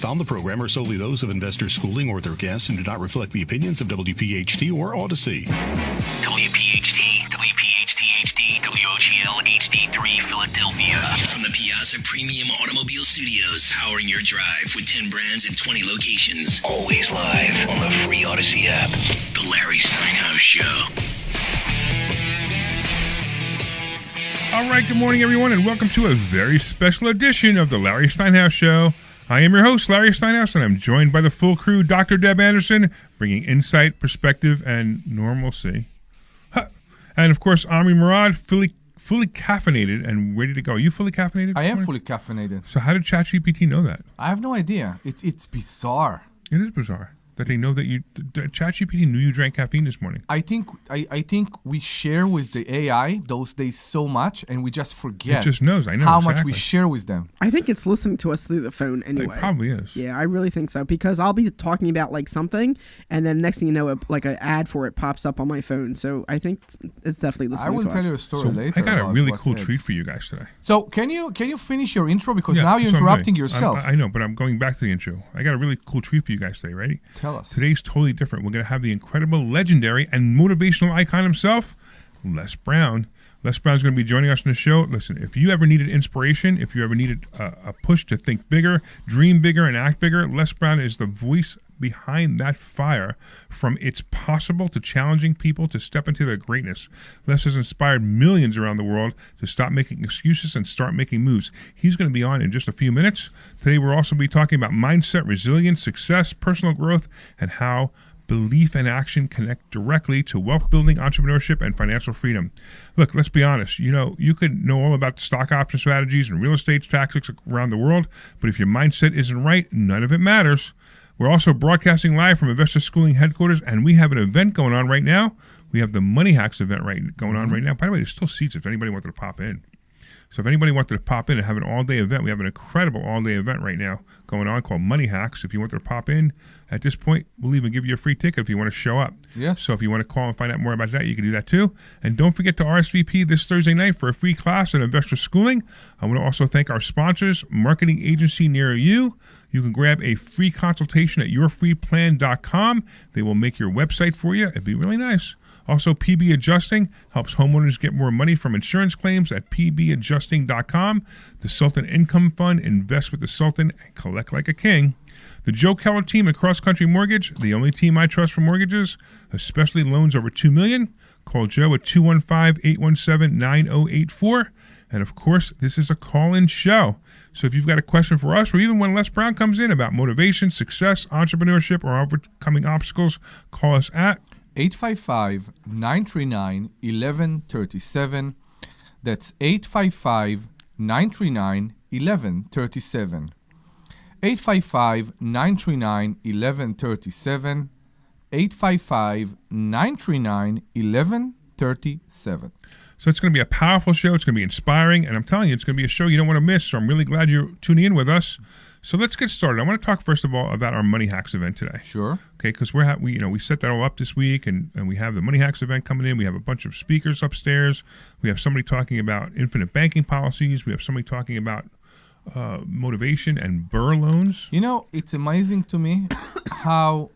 On the program are solely those of Investors Schooling or their guests and do not reflect the opinions of WPHT or Odyssey. WPHT, WPHT-HD, WOGL HD3 Philadelphia. From the Piazza Premium Automobile Studios, powering your drive with 10 brands and 20 locations. Always live on the free Odyssey app. The Larry Steinhouse Show. All right, good morning, everyone, and welcome to a very special edition of the Larry Steinhouse Show. I am your host, Larry Steinhouse, and I'm joined by the full crew, Dr. Deb Anderson, bringing insight, perspective, and normalcy. And, of course, Omri Morad, fully caffeinated and ready to go. Are you fully caffeinated? I am fully caffeinated. So how did ChatGPT know that? I have no idea. It's bizarre. It is bizarre that they know that ChatGPT knew you drank caffeine this morning. I think we share with the AI those days so much, and we just forget. It just knows. I know how exactly. much we share with them. I think it's listening to us through the phone anyway. It probably is. Yeah, I really think so, because I'll be talking about like something, and then next thing you know, like an ad for it pops up on my phone. So I think it's definitely listening to us. I will tell you a story later. I got a really cool treat for you guys today. So can you finish your intro, because now you're interrupting yourself. I know, but I'm going back to the intro. I got a really cool treat for you guys today. Ready? Tell us. Today's totally different. We're going to have the incredible, legendary, and motivational icon himself, Les Brown. Les Brown's going to be joining us on the show. Listen, if you ever needed inspiration, if you ever needed a push to think bigger, dream bigger, and act bigger, Les Brown is the voice behind that fire. From it's possible to challenging people to step into their greatness. Les has inspired millions around the world to stop making excuses and start making moves. He's going to be on in just a few minutes. Today we'll also be talking about mindset, resilience, success, personal growth, and how belief and action connect directly to wealth building, entrepreneurship, and financial freedom. Look, let's be honest. You could know all about the stock option strategies and real estate tactics around the world, but if your mindset isn't right, none of it matters. We're also broadcasting live from Investors Schooling headquarters, and we have an event going on right now. We have the Money Hacks event going on right now. By the way, there's still seats if anybody wanted to pop in. So if anybody wanted to pop in and have an all-day event, we have an incredible all-day event right now going on called Money Hacks. If you wanted to pop in, at this point, we'll even give you a free ticket if you want to show up. Yes. So if you want to call and find out more about that, you can do that too. And don't forget to RSVP this Thursday night for a free class at Investor Schooling. I want to also thank our sponsors, marketing agency near you. You can grab a free consultation at yourfreeplan.com. They will make your website for you. It'd be really nice. Also, PB Adjusting helps homeowners get more money from insurance claims at pbadjusting.com. The Sultan Income Fund, invest with the Sultan and collect like a king. The Joe Keller team at Cross Country Mortgage, the only team I trust for mortgages, especially loans over $2 million. Call Joe at 215-817-9084. And of course, this is a call-in show. So if you've got a question for us, or even when Les Brown comes in about motivation, success, entrepreneurship, or overcoming obstacles, call us at 855-939-1137. That's 855-939-1137. 855-939-1137. 855-939-1137. So it's going to be a powerful show. It's going to be inspiring. And I'm telling you, it's going to be a show you don't want to miss. So I'm really glad you're tuning in with us. So let's get started. I want to talk, first of all, about our Money Hacks event today. Sure. Okay, because we set that all up this week, and we have the Money Hacks event coming in. We have a bunch of speakers upstairs. We have somebody talking about infinite banking policies. We have somebody talking about motivation and Burr loans. It's amazing to me how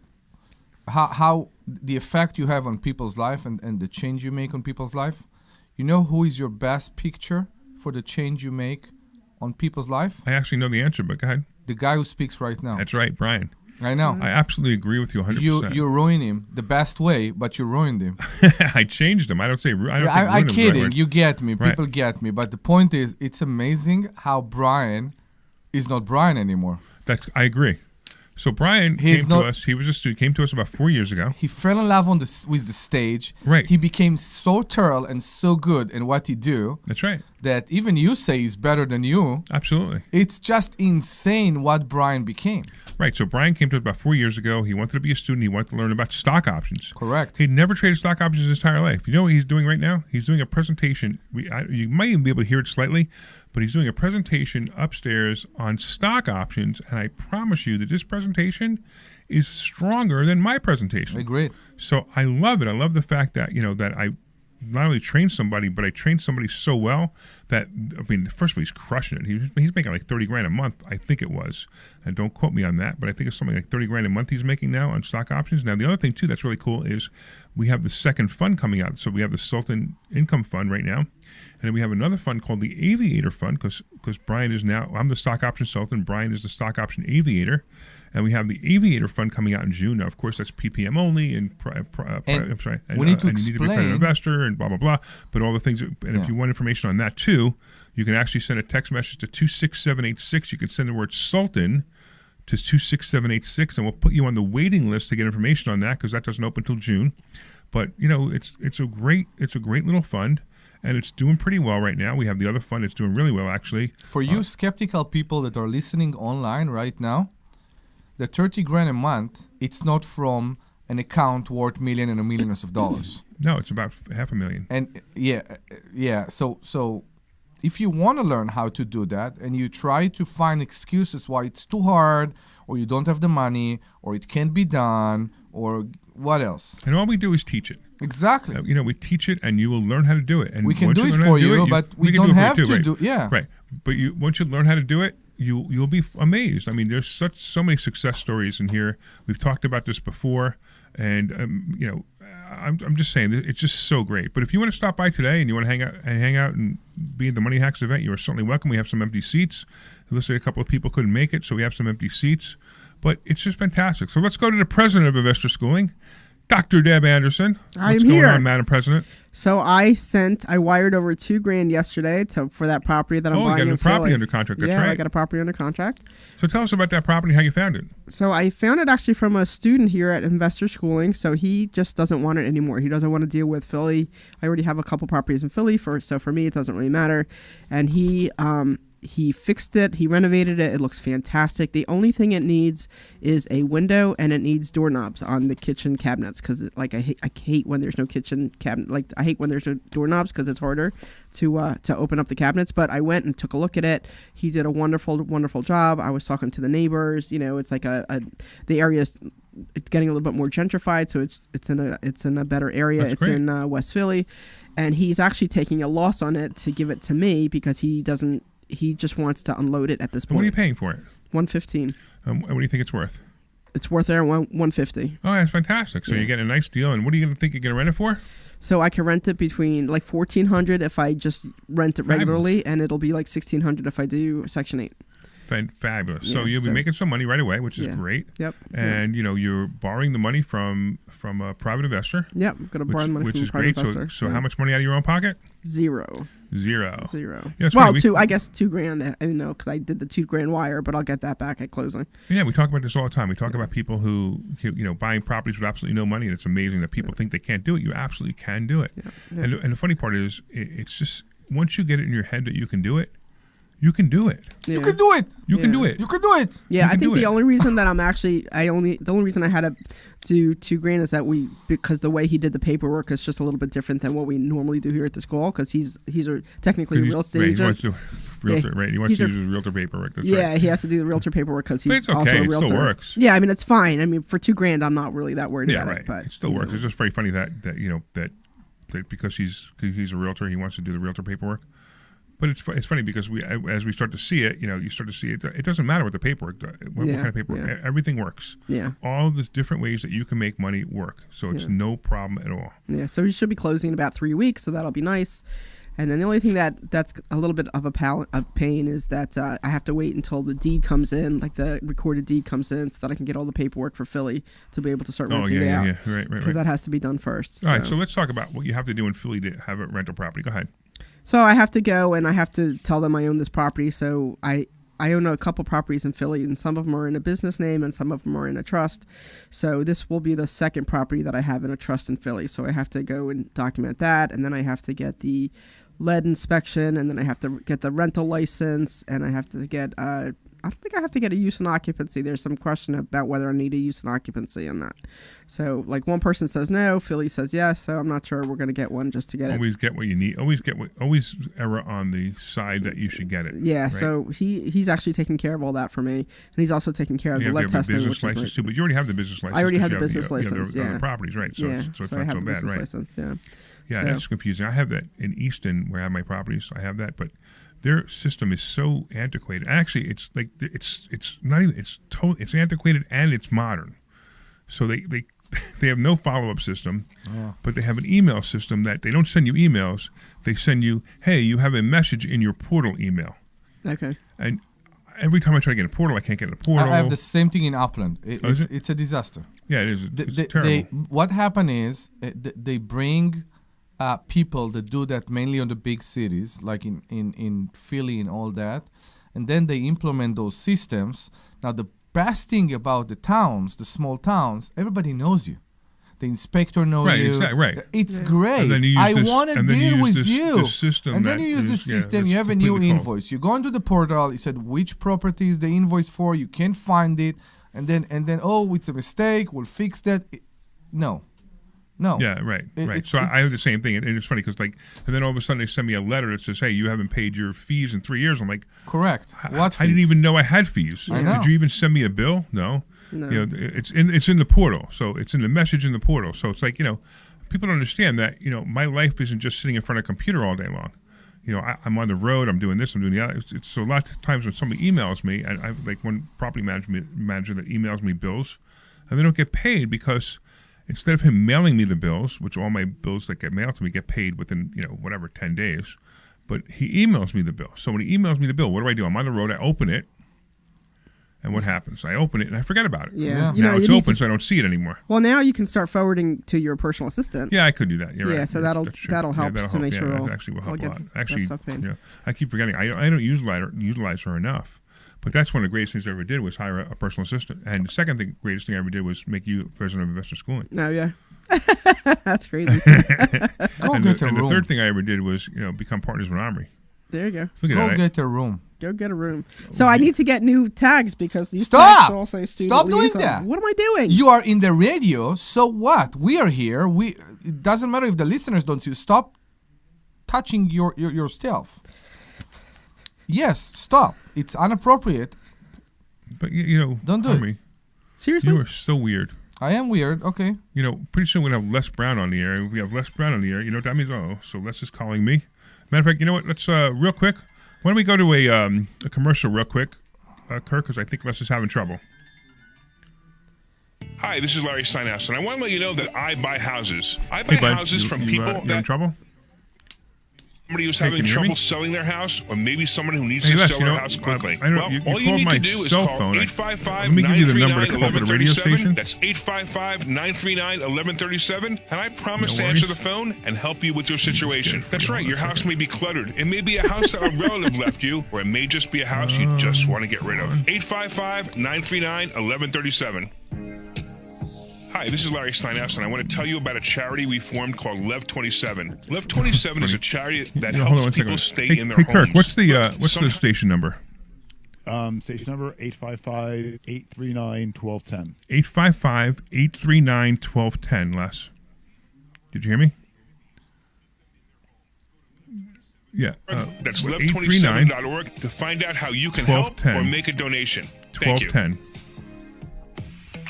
the effect you have on people's life and the change you make on people's life. You know who is your best picture for the change you make on people's life? I actually know the answer, but go ahead. The guy who speaks right now. That's right, Brian. I know. I absolutely agree with you 100%. You ruin him the best way, but you ruined him. I changed him. I'm kidding. Right. You get me. Right. People get me. But the point is, it's amazing how Brian is not Brian anymore. I agree. So Brian came to us. He was a student. Came to us about 4 years ago. He fell in love with the stage. Right. He became so thorough and so good in what he do. That's right. That even you say he's better than you. Absolutely. It's just insane what Brian became. Right. So Brian came to us about 4 years ago. He wanted to be a student. He wanted to learn about stock options. Correct. He'd never traded stock options his entire life. You know what he's doing right now? He's doing a presentation. You might even be able to hear it slightly, but he's doing a presentation upstairs on stock options. And I promise you that this presentation is stronger than my presentation. Agreed. So I love it. I love the fact that, that not only train somebody, but I trained somebody so well that, I mean, first of all, he's crushing it. He's making like 30 grand a month, I think it was. And don't quote me on that, but I think it's something like 30 grand a month he's making now on stock options. Now, the other thing too that's really cool is we have the second fund coming out. So we have the Sultan Income Fund right now. And then we have another fund called the Aviator Fund because Brian is now, I'm the stock option Sultan, Brian is the stock option Aviator. And we have the Aviator Fund coming out in June. Now, of course, that's PPM only, and I'm sorry, and, we need to and you need to be a accredited investor, and blah blah blah. But all the things, if you want information on that too, you can actually send a text message to 26786. You can send the word Sultan to 26786, and we'll put you on the waiting list to get information on that because that doesn't open until June. But it's a great little fund. And it's doing pretty well right now. We have the other fund that's doing really well, actually. For you skeptical people that are listening online right now, the 30 grand a month, it's not from an account worth millions and millions of dollars. No, it's about $500,000. And yeah. So if you want to learn how to do that and you try to find excuses why it's too hard or you don't have the money or it can't be done or what else? And all we do is teach it. Exactly. We teach it, and you will learn how to do it. And we can once do it learn how for to do you, it, but we can don't do it have for you to too, do. Yeah. Right. But once you learn how to do it, you'll be amazed. I mean, there's so many success stories in here. We've talked about this before, and I'm just saying it's just so great. But if you want to stop by today and you want to hang out and be at the Money Hacks event, you are certainly welcome. We have some empty seats. It looks like a couple of people couldn't make it, so we have some empty seats. But it's just fantastic. So let's go to the president of Investor Schooling, Dr. Deb Anderson. What's going on, Madam President? So I wired over $2,000 yesterday for that property that I'm buying in you got a Philly. property under contract. That's yeah, right. I got a property under contract. So tell us about that property, how you found it. So I found it actually from a student here at Investor Schooling. So he just doesn't want it anymore. He doesn't want to deal with Philly. I already have a couple properties in Philly, so for me it doesn't really matter. And he fixed it. He renovated it. It looks fantastic. The only thing it needs is a window, and it needs doorknobs on the kitchen cabinets because, I hate when there's no kitchen cabinet. Like, I hate when there's no doorknobs because it's harder to open up the cabinets. But I went and took a look at it. He did a wonderful, wonderful job. I was talking to the neighbors. It's like the area is getting a little bit more gentrified, so it's in a better area. That's it's great. in West Philly, and he's actually taking a loss on it to give it to me because he just wants to unload it at this point. What are you paying for it? $115. What do you think it's worth? It's worth there $150. Oh, that's fantastic. So you're getting a nice deal. And what are you going to think you're going to rent it for? So I can rent it between like $1,400 if I just rent it regularly, and it'll be like $1,600 if I do Section 8. Fabulous. Yeah, so you'll be making some money right away, which is great. Yep. And you're borrowing the money from a private investor. Yep. I'm gonna borrow the money which from is a private great. investor. So how much money out of your own pocket? Zero. Yeah, it's Well, funny. I guess $2,000. Because I did the $2,000 wire, but I'll get that back at closing. Yeah, we talk about this all the time. We talk about people who buying properties with absolutely no money, and it's amazing that people think they can't do it. You absolutely can do it. Yeah. And the funny part is, it's just once you get it in your head that you can do it, you can do it. Yeah. You can do it. You can do it. You can do it. Yeah, I think do the it. only reason that the only reason I had to do $2,000 is that because the way he did the paperwork is just a little bit different than what we normally do here at the school. Because he's technically a real estate agent. He wants to realtor, right? He wants to use his realtor paperwork. That's right. He has to do the realtor paperwork because But he's it's okay. also a It realtor. still works. Yeah, I mean it's fine. I mean for $2,000, I'm not really that worried about right. it. But It still works. It's just very funny that because he's a realtor, he wants to do the realtor paperwork. But it's funny because as we start to see it, you start to see it. It doesn't matter what the paperwork does, what kind of paperwork. Yeah. Everything works. Yeah. All of these different ways that you can make money work. So it's no problem at all. Yeah, so we should be closing in about 3 weeks, so that'll be nice. And then the only thing that's a little bit of a pain is that I have to wait until the deed comes in, like the recorded deed comes in, so that I can get all the paperwork for Philly to be able to start renting it out. Right. Because that has to be done first. All right, so let's talk about what you have to do in Philly to have a rental property. Go ahead. So I have to go and I have to tell them I own this property. So I own a couple properties in Philly, and some of them are in a business name and some of them are in a trust. So this will be the second property that I have in a trust in Philly. So I have to go and document that, and then I have to get the lead inspection, and then I have to get the rental license, and I have to get I don't think I have to get a use and occupancy. There's some question about whether I need a use and occupancy in that. So, like, one person says no, Philly says yes, so I'm not sure we're going to get one just to get Always get what you need. Always err on the side that you should get it. Yeah, right? so he's actually taking care of all that for me, and he's also taking care of the lead testing, business which is license nice. too, but you already have the business license. I already have the you business license, you have yeah. the properties, right? So Yeah, it's so not I have so the bad, business right? license, yeah. Yeah, So- that's confusing. I have that in Easton where I have my properties. I have that, but their system is so antiquated. Actually, it's like it's not even it's antiquated and it's modern. So they they have no follow-up system, but they have an email system that they don't send you emails. They send you, hey, you have a message in your portal email. Okay. And every time I try to get a portal, I can't get a portal. I have the same thing in Upland. It's a disaster. Yeah, it is. It's terrible. What happened is they bring people that do that mainly on the big cities, like in Philly and all that, and then they implement those systems. Now the best thing about the towns, the small towns, everybody knows you. The inspector knows Right, you. exactly, right. It's great. And then you use I this- want to and then you deal use with this- you. this system and then that you use the is- yeah, system. that's You have a new completely false. invoice. You go into the portal. You said which property is the invoice for. You can't find it, and then oh, it's a mistake. We'll fix that. No. Yeah, right, right. It's- So I have the it's- same thing, and it's funny because and then all of a sudden they send me a letter that says, "Hey, you haven't paid your fees in 3 years." I'm like, Correct. What I didn't fees? even know I had fees. I know. Did you even send me a bill? No. No. You know, it's in the portal, so it's in the message in the portal. So it's like, people don't understand that my life isn't just sitting in front of a computer all day long. I'm on the road. I'm doing this. I'm doing the other. It's so a lot of times when somebody emails me, and I have like one property manager that emails me bills, and they don't get paid because instead of him mailing me the bills, which all my bills that get mailed to me get paid within 10 days, but he emails me the bill. So when he emails me the bill, what do? I'm on the road. I open it, and what happens? I open it and I forget about it. Yeah. Now it's open, so I don't see it anymore. Well, now you can start forwarding to your personal assistant. Yeah, I could do that. You're Yeah, right. so That's that'll true. help to make sure that we'll- actually will we'll help a get lot. that Actually, stuff paid. I keep forgetting. I don't utilize her enough. But that's one of the greatest things I ever did was hire a personal assistant. And the second greatest thing I ever did was make you president of Investor Schooling. Oh yeah. That's crazy. Go and get the, a and the room. third thing I ever did was become partners with Omri. There you go. Look at Go that. get a room. Go get a room. So I need to get new tags because these Stop! tags all say student Stop doing liaison. that. What am I doing? You are in the radio, so what? We are here. It doesn't matter if the listeners don't see you. Stop touching your stuff. Yes, stop. It's inappropriate. But Don't do it. Omri, Seriously? you are so weird. I am weird. Okay. Pretty soon we're going to have Les Brown on the air. If we have Les Brown on the air, you know what that means? Oh, so Les is calling me. Matter of fact, you know what? Let's, real quick, why don't we go to a commercial real quick, Kirk, because I think Les is having trouble. Hi, this is Larry Steinhouse, and I want to let you know that I buy houses. I buy bud, houses from you people having that trouble? somebody who's Hey, having can you hear me? trouble selling their house, or maybe someone who needs Hey, to Les, sell you their know, house quickly. I know Well, you all you called need my to do is cell call phone. 855 Let me give you the number to call for the radio 1137. station. That's 855 939 1137. And I promise No to worries. answer the phone and help you with your situation. That's right, your house may be cluttered. It may be a house that a relative left you, or it may just be a house you just want to get rid of. 855 939 1137. Hi, this is Larry Steinhouse, and I want to tell you about a charity we formed called Lev 27. Lev 27 is a charity that Hold on one helps people second. stay in their Hey, homes. Kirk, what's the Some- station number? Station number 855-839-1210. 855-839-1210, Les. Did you hear me? Yeah. That's 839 lev27.org to find out how you can help 1210. or make a donation. Thank you. 1210.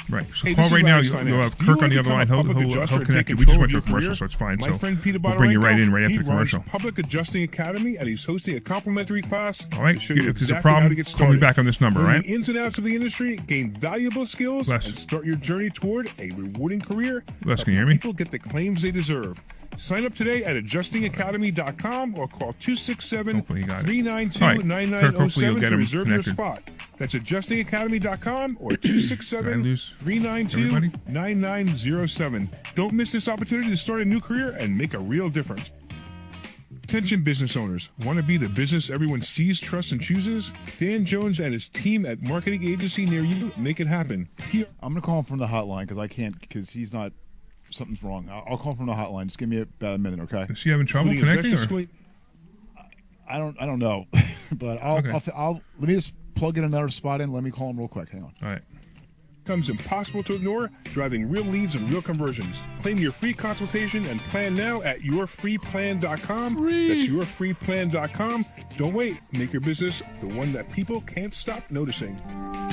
Right. So Hey, call this is right now. Larry You'll Steinhouse. have Do you Kirk on want the to other line. become a public He'll adjuster and connect take you. We just control went to a of your commercial, career? so it's fine. My So friend Peter we'll bring you right in right after the he runs commercial. Public Adjusting Academy, and he's hosting a complimentary class All right. to show you If there's a exactly how to problem, get call me started. back on this number, Learn right? the ins and outs of the industry, gain valuable skills, Les. and start your journey toward a rewarding career. Les, can helping you hear me? People get the claims they deserve. Sign up today at adjustingacademy.com or call Hopefully he got it. 267-392-9907 All right, Kirk, hopefully you'll get to him reserve your connected. spot. That's adjustingacademy.com or Did I lose everybody? 267-392-9907. Don't miss this opportunity to start a new career and make a real difference. Attention business owners. Want to be the business everyone sees, trusts, and chooses? Dan Jones and his team at Marketing Agency near you make it happen. I'm going to call him from the hotline because I can't, because he's not, something's wrong. I'll call him from the hotline. Just give me about a minute, okay? Is he having trouble Including connecting? investor Or? schooling- I don't know, but Okay. I'll let me just plug in another spot in. Let me call him real quick. Hang on. All right. Becomes impossible to ignore, driving real leads and real conversions. Claim your free consultation and plan now at yourfreeplan.com. That's yourfreeplan.com. Don't wait. Make your business the one that people can't stop noticing.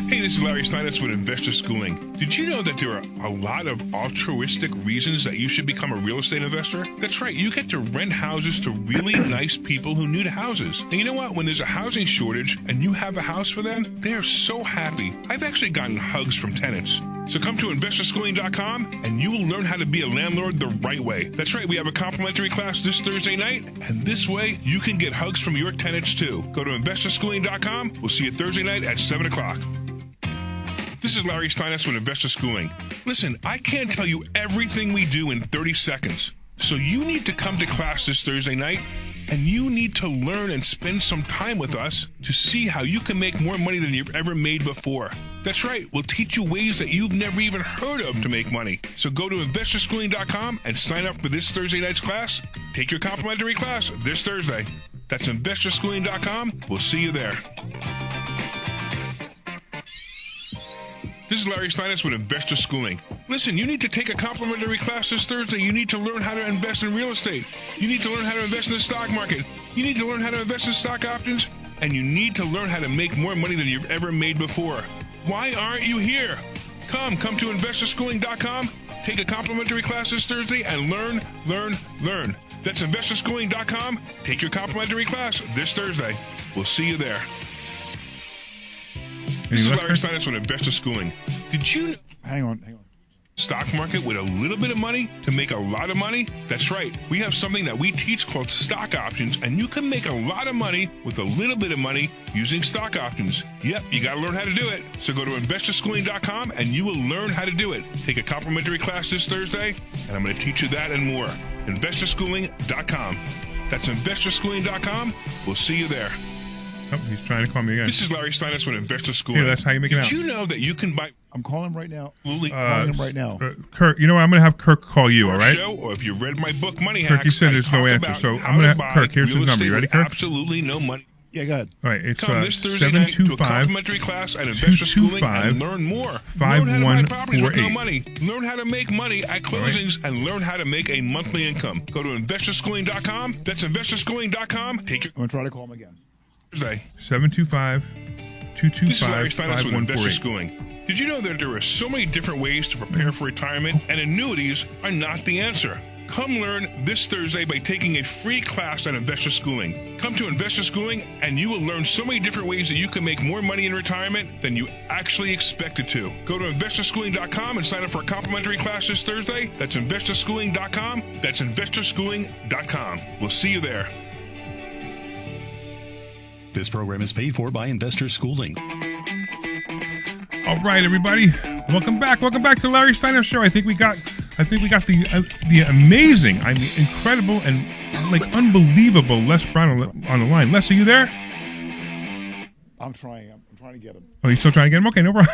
Hey, this is Larry Steinhouse with Investor Schooling. Did you know that there are a lot of altruistic reasons that you should become a real estate investor? That's right, you get to rent houses to really nice people who need houses. And you know what? When there's a housing shortage and you have a house for them, they are so happy. I've actually gotten hugs from tenants. So come to investorschooling.com and you will learn how to be a landlord the right way. That's right, we have a complimentary class this Thursday night, and this way you can get hugs from your tenants too. Go to investorschooling.com. We'll see you Thursday night at 7 o'clock. This is Larry Steinhouse with Investor Schooling. Listen, I can't tell you everything we do in 30 seconds. So you need to come to class this Thursday night, and you need to learn and spend some time with us to see how you can make more money than you've ever made before. That's right, we'll teach you ways that you've never even heard of to make money. So go to investorschooling.com and sign up for this Thursday night's class. Take your complimentary class this Thursday. That's investorschooling.com. We'll see you there. This is Larry Steinhouse with Investor Schooling. Listen, you need to take a complimentary class this Thursday. You need to learn how to invest in real estate. You need to learn how to invest in the stock market. You need to learn how to invest in stock options. And you need to learn how to make more money than you've ever made before. Why aren't you here? Come to investorschooling.com. Take a complimentary class this Thursday and learn. That's investorschooling.com. Take your complimentary class this Thursday. We'll see you there. This is Larry Steinhouse with Investor Schooling. Did you Hang on. stock market with a little bit of money to make a lot of money? That's right. We have something that we teach called stock options, and you can make a lot of money with a little bit of money using stock options. Yep, you got to learn how to do it. So go to investorschooling.com and you will learn how to do it. Take a complimentary class this Thursday, and I'm going to teach you that and more. Investorschooling.com. That's investorschooling.com. We'll see you there. Oh, he's trying to call me again. This is Larry Steinhouse with Investor Schooling. Yeah, that's how you make it out. Did you know that you can buy I'm calling him right now. absolutely Calling him right now. Kirk, you know what? I'm going to have Kirk call you, all our right? show, or if you read my book, Money Kirk, Hacks, you said I there's no talk answer, about so how I'm gonna to have buy Kirk. Here's his real number. You estate ready, with Kirk? absolutely no money. Yeah, go ahead. All right, it's Come this Thursday night to a 725 complimentary class at Investor Schooling and learn more. Learn how to buy properties with no 5148. money. Learn how to make money at closings and learn how to make a monthly income. Go to investorschooling.com. That's investorschooling.com. Take your I'm going to try to call him again. Thursday. 725-225-5148. This is Larry Steinhouse with Investor Schooling. Did you know that there are so many different ways to prepare for retirement, and annuities are not the answer? Come learn this Thursday by taking a free class at Investor Schooling. Come to Investor Schooling and you will learn so many different ways that you can make more money in retirement than you actually expected to. Go to investorschooling.com and sign up for a complimentary class this Thursday. That's investorschooling.com. That's investorschooling.com. We'll see you there. This program is paid for by Investor Schooling. All right, everybody, welcome back. Welcome back to Larry Steinhouse Show. I think we got the amazing, I mean, incredible and like unbelievable Les Brown on the line. Les, are you there? I'm trying to get him. Oh, you still trying to get him? Okay, no problem.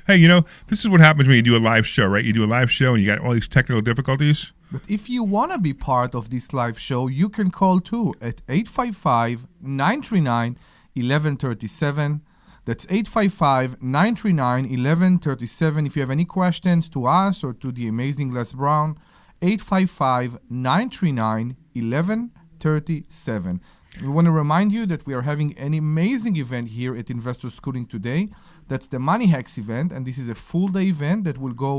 Hey, you know, this is what happens when you do a live show, right? You do a live show and you got all these technical difficulties. But if you want to be part of this live show, you can call too at 855-939-1137. That's 855-939-1137. If you have any questions to us or to the amazing Les Brown, 855-939-1137. We want to remind you that we are having an amazing event here at Investor Schooling today. That's the Money Hacks event, and this is a full-day event that will go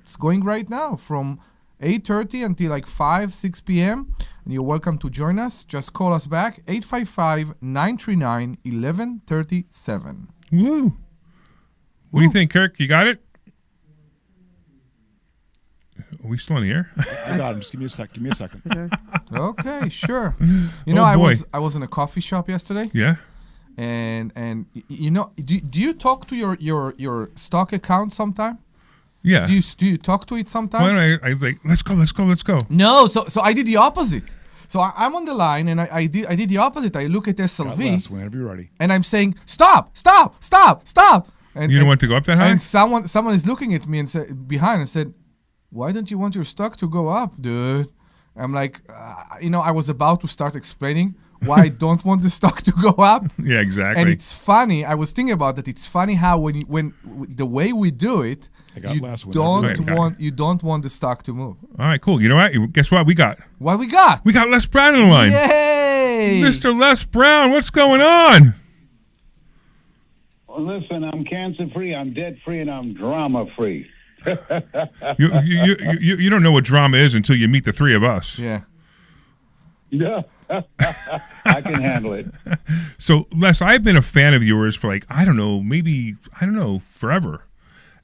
it's going right now, from 8:30 until like 6 p.m. And you're welcome to join us. Just call us back, 855-939-1137. Woo. What do you think, Kirk? You got it? Are we still in the air? I got him. Just give me a second. Okay, sure. You Oh, know, boy. I was in a coffee shop yesterday, Yeah. and you know, do you talk to your stock account sometime? Yeah. Do you talk to it sometimes? Why don't I like, let's go. No, so I did the opposite. So I'm on the line, and I did the opposite. I look at Got SLV, last, whenever you're ready. and I'm saying, stop. And, You don't want to go up that high? And someone is looking at me and said, why don't you want your stock to go up, dude? I'm like, I was about to start explaining why I don't want the stock to go up. Yeah, exactly. And it's funny. I was thinking about that. It's funny how when the way we do it, I got you last one. don't want the stock to move. All right, cool. You know what? Guess what we got? What we got? We got Les Brown on the line. Yay! Mr. Les Brown, what's going on? Listen, I'm cancer-free, I'm debt-free, and I'm drama-free. You don't know what drama is until you meet the three of us. Yeah. Yeah. I can handle it. So, Les, I've been a fan of yours for forever.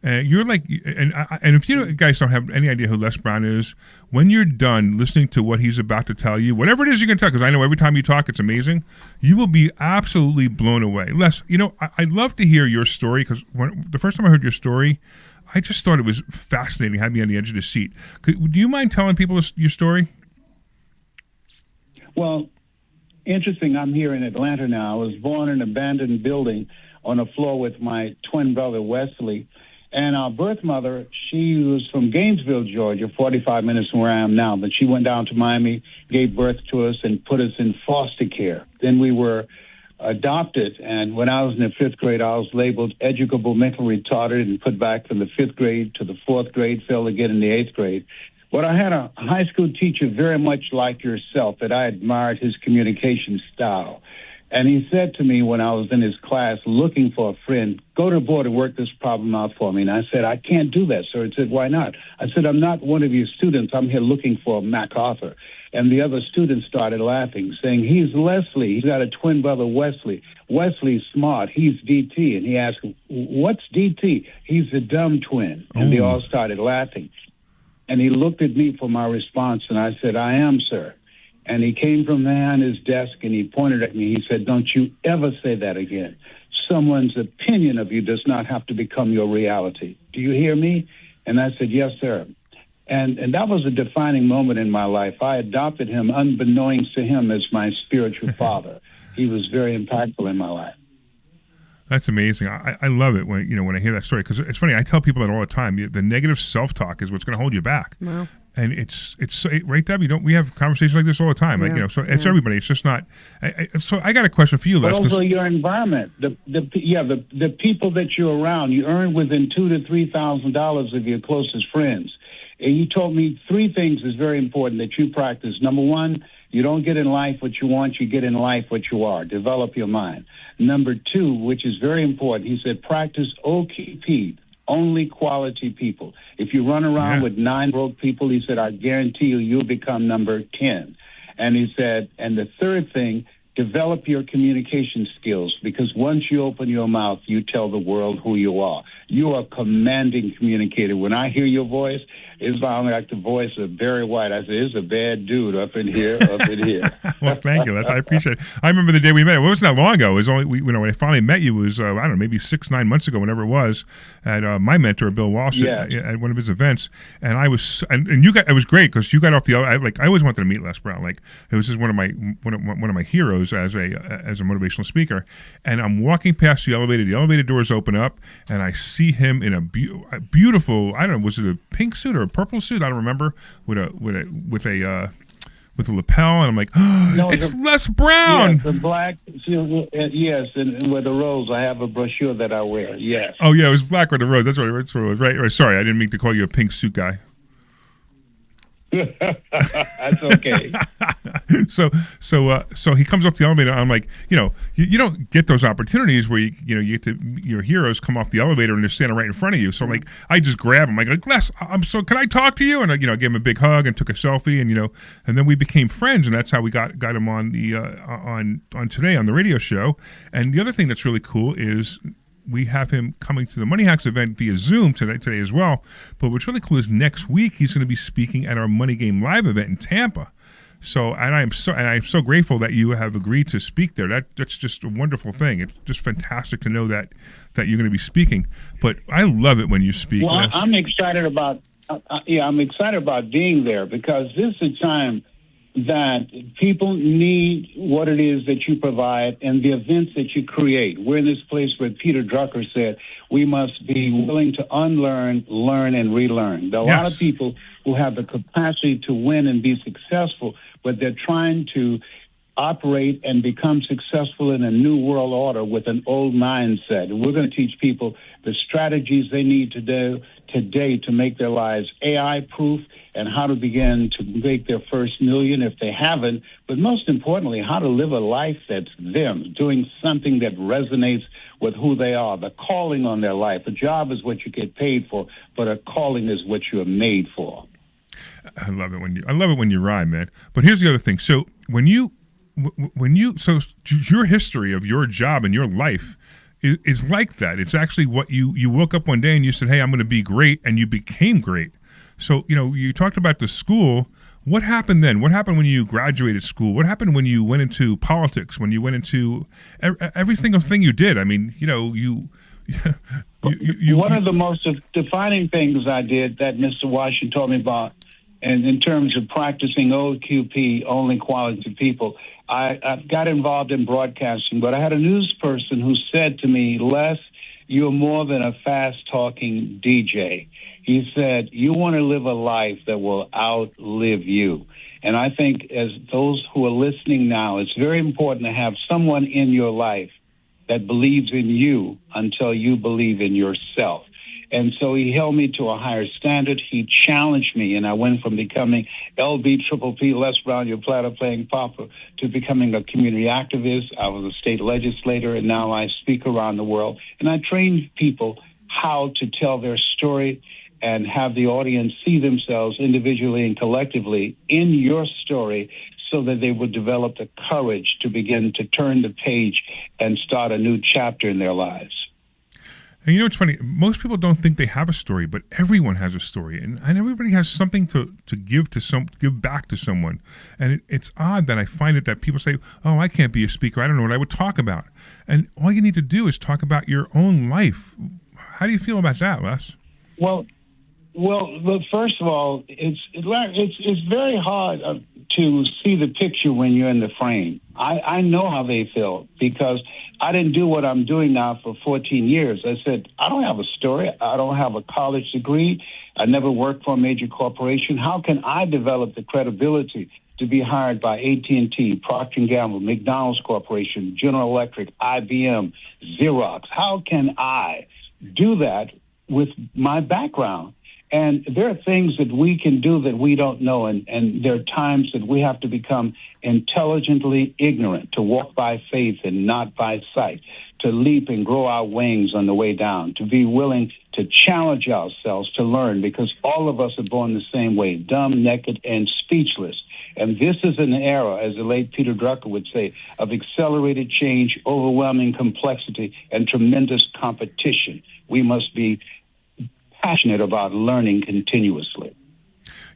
And you're like, and if you guys don't have any idea who Les Brown is, when you're done listening to what he's about to tell you, whatever it is you're going to tell, because I know every time you talk, it's amazing, you will be absolutely blown away. Les, I'd love to hear your story, because the first time I heard your story, I just thought it was fascinating, had me on the edge of the seat. Do you mind telling people your story? Well, interesting, I'm here in Atlanta now. I was born in an abandoned building on a floor with my twin brother, Wesley. And our birth mother, she was from Gainesville, Georgia, 45 minutes from where I am now. But she went down to Miami, gave birth to us, and put us in foster care. Then we were adopted. And when I was in the fifth grade, I was labeled educable mentally retarded and put back from the fifth grade to the fourth grade, failed again in the eighth grade. But I had a high school teacher very much like yourself that I admired his communication style. And he said to me when I was in his class looking for a friend, go to the board and work this problem out for me. And I said, I can't do that, sir. He said, why not? I said, I'm not one of your students. I'm here looking for MacArthur. And the other students started laughing, saying, he's Leslie. He's got a twin brother, Wesley. Wesley's smart. He's DT. And he asked, what's DT? He's the dumb twin. And they all started laughing. And he looked at me for my response, and I said, I am, sir. And he came from behind his desk, and he pointed at me. He said, don't you ever say that again. Someone's opinion of you does not have to become your reality. Do you hear me? And I said, yes, sir. And that was a defining moment in my life. I adopted him unbeknownst to him as my spiritual father. He was very impactful in my life. That's amazing. I love it when I hear that story, because it's funny. I tell people that all the time. The negative self-talk is what's going to hold you back. Wow. And it's right, Debbie. We have conversations like this all the time. Yeah. So it's everybody. It's just not. So I got a question for you, Les. But also your environment, the people that you're around. You earn within $2,000 to $3,000 of your closest friends. And you told me three things is very important that you practice. Number one, you don't get in life what you want, you get in life what you are. Develop your mind. Number two, which is very important, he said, practice OKP, only quality people. If you run around with 9 broke people, he said, I guarantee you'll become number 10. And he said, and the third thing, develop your communication skills, because once you open your mouth, you tell the world who you are. You are a commanding communicator. When I hear your voice, it's like the voice of Barry White. I say, it's a bad dude up in here, up in here. Well, thank you. I appreciate it. I remember the day we met. It wasn't that long ago. It was only, when I finally met you, it was, I don't know, maybe 6-9 months ago, whenever it was, at my mentor, Bill Walsh, at one of his events. And I was, and you got, it was great because you got off the, I always wanted to meet Les Brown. Like, it was just one of my heroes as a motivational speaker. And I'm walking past the elevator doors open up, and I see him in a beautiful, I don't know, was it a pink suit or a purple suit? I don't remember, with a lapel, and I'm like, oh, it's Les Brown. Yes, the black, yes, and with the rose. I have a brochure that I wear. Yes. Oh yeah, it was black with the rose. That's what it was. Right. Sorry, I didn't mean to call you a pink suit guy. That's okay. So he comes off the elevator. I'm like, you don't get those opportunities where you get to, your heroes come off the elevator and they're standing right in front of you. So like, I just grab him. Like, Les, can I talk to you? And I gave him a big hug and took a selfie, and then we became friends, and that's how we got him on the on today on the radio show. And the other thing that's really cool is, we have him coming to the Money Hacks event via Zoom today as well. But what's really cool is next week he's going to be speaking at our Money Game Live event in Tampa. So I'm so grateful that you have agreed to speak there. That's just a wonderful thing. It's just fantastic to know that you're going to be speaking. But I love it when you speak. Well, I'm excited about I'm excited about being there, because this is a time that people need what it is that you provide and the events that you create. We're in this place where Peter Drucker said we must be willing to unlearn, learn, and relearn. There are a lot of people who have the capacity to win and be successful, but they're trying to operate and become successful in a new world order with an old mindset. And we're going to teach people the strategies they need to do today to make their lives AI-proof and how to begin to make their first million if they haven't, but most importantly, how to live a life that's them, doing something that resonates with who they are, the calling on their life. A job is what you get paid for, but a calling is what you're made for. I love it when you rhyme, man. But here's the other thing. So so your history of your job and your life is like that. It's actually what you woke up one day and you said, "Hey, I'm going to be great," and you became great. So, you talked about the school. What happened then? What happened when you graduated school? What happened when you went into politics, when you went into every single thing you did? I mean, One of the most defining things I did that Mr. Washington told me about, and in terms of practicing OQP, only quality people, I got involved in broadcasting, but I had a news person who said to me, "Les, you're more than a fast-talking DJ." He said, "You want to live a life that will outlive you." And I think as those who are listening now, it's very important to have someone in your life that believes in you until you believe in yourself. And so he held me to a higher standard. He challenged me, and I went from becoming LB Triple P, Les Brown, your platter playing papa, to becoming a community activist. I was a state legislator, and now I speak around the world. And I train people how to tell their story and have the audience see themselves individually and collectively in your story so that they would develop the courage to begin to turn the page and start a new chapter in their lives. And it's funny, most people don't think they have a story, but everyone has a story, and everybody has something to give back to someone. And it's odd that I find it that people say, "Oh, I can't be a speaker. I don't know what I would talk about." And all you need to do is talk about your own life. How do you feel about that, Les? Well, first of all, it's very hard to see the picture when you're in the frame. I know how they feel because I didn't do what I'm doing now for 14 years. I said, I don't have a story. I don't have a college degree. I never worked for a major corporation. How can I develop the credibility to be hired by AT&T, Procter & Gamble, McDonald's Corporation, General Electric, IBM, Xerox? How can I do that with my background? And there are things that we can do that we don't know, and there are times that we have to become intelligently ignorant, to walk by faith and not by sight, to leap and grow our wings on the way down, to be willing to challenge ourselves to learn, because all of us are born the same way, dumb, naked, and speechless. And this is an era, as the late Peter Drucker would say, of accelerated change, overwhelming complexity, and tremendous competition. We must be passionate about learning continuously.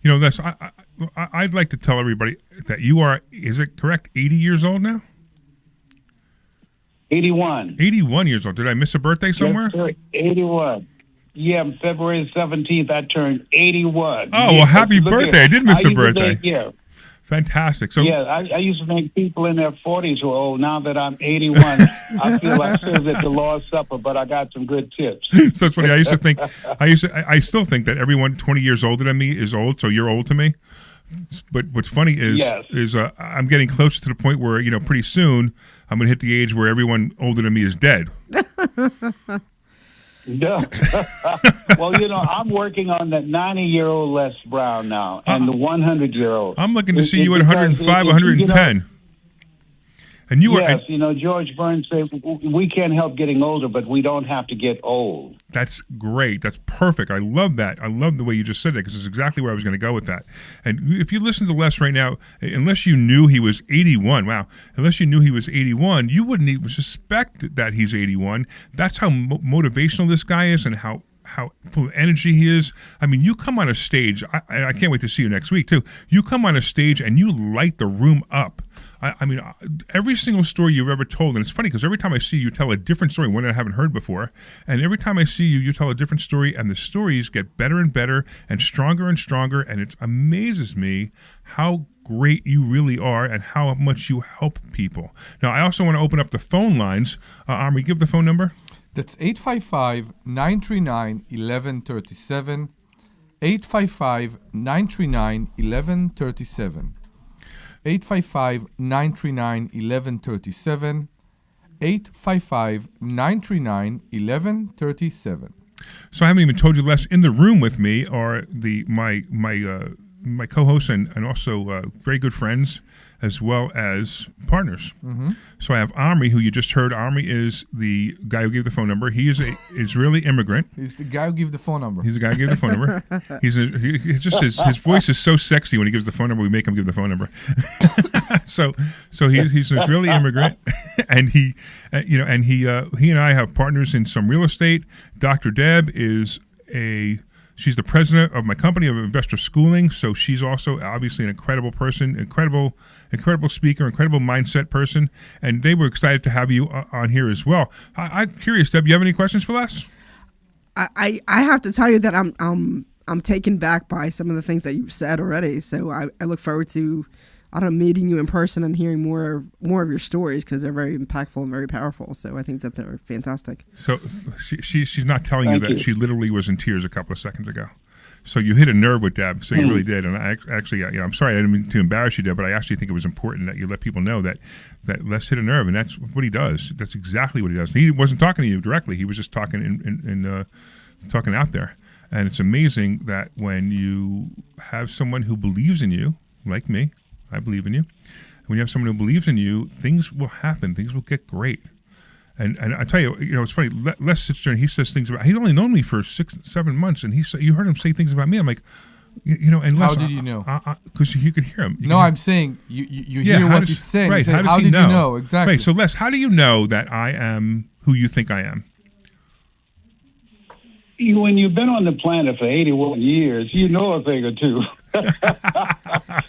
Les, I'd like to tell everybody that you are, is it correct, 80 years old now? 81. 81 years old. Did I miss a birthday somewhere? Yes, sir, 81. Yeah, February 17th, I turned 81. Oh, well, happy birthday. I did miss a birthday. Yeah. Fantastic. So yeah, I used to think people in their 40s were old. Now that I'm 81, I feel like served at the Lord's Supper, but I got some good tips. So it's funny. I still think that everyone 20 years older than me is old. So you're old to me. But what's funny is I'm getting closer to the point where pretty soon I'm going to hit the age where everyone older than me is dead. Yeah. Well, I'm working on that 90-year-old Les Brown now, and the 100-year-old. I'm looking to see you at 105, 110. And you yes, George Burns said, we can't help getting older, but we don't have to get old. That's great. That's perfect. I love that. I love the way you just said that because it's exactly where I was going to go with that. And if you listen to Les right now, unless you knew he was 81, unless you knew he was 81, you wouldn't even suspect that he's 81. That's how motivational this guy is and how full of energy he is. I mean, you come on a stage, I can't wait to see you next week, too. You come on a stage and you light the room up. I mean, every single story you've ever told, and it's funny because every time I see you tell a different story, one I haven't heard before, and every time I see you, you tell a different story, and the stories get better and better and stronger, and it amazes me how great you really are and how much you help people. Now, I also want to open up the phone lines. Omri, give the phone number. That's 855-939-1137, 855-939-1137. 855-939-1137. 855-939-1137. So I haven't even told you, Les, in the room with me are my co-hosts and also very good friends, as well as partners. Mm-hmm. So I have Omri, who you just heard. Omri is the guy who gave the phone number. He is a Israeli immigrant. He's the guy who gave the phone number. He's the guy who gave the phone number. He's his voice is so sexy when he gives the phone number. We make him give the phone number. so he's an Israeli immigrant, and he and I have partners in some real estate. Dr. Deb she's the president of my company of Investor Schooling, so she's also obviously an incredible person, incredible speaker, incredible mindset person, and they were excited to have you on here as well. I'm curious, Deb, you have any questions for us? I have to tell you that I'm taken back by some of the things that you've said already. So I look forward to meeting you in person and hearing more of your stories, because they're very impactful and very powerful. So I think that they're fantastic. So she's not telling you that she literally was in tears a couple of seconds ago. So you hit a nerve with Deb. So you really did. And I actually, I'm sorry, I didn't mean to embarrass you, Deb, but I actually think it was important that you let people know that Les hit a nerve, and that's what he does. That's exactly what he does. He wasn't talking to you directly. He was just talking talking out there. And it's amazing that when you have someone who believes in you, like me, I believe in you. When you have someone who believes in you, things will happen. Things will get great. And I tell you, it's funny. Les sits there and he says things about. He's only known me for 6-7 months, and you heard him say things about me. I'm like, and Les, how did you know? Because you could hear him. I'm saying you hear what he's saying. Right? How did you know exactly? Right. So Les, how do you know that I am who you think I am? When you've been on the planet for 81 years, you know a thing or two.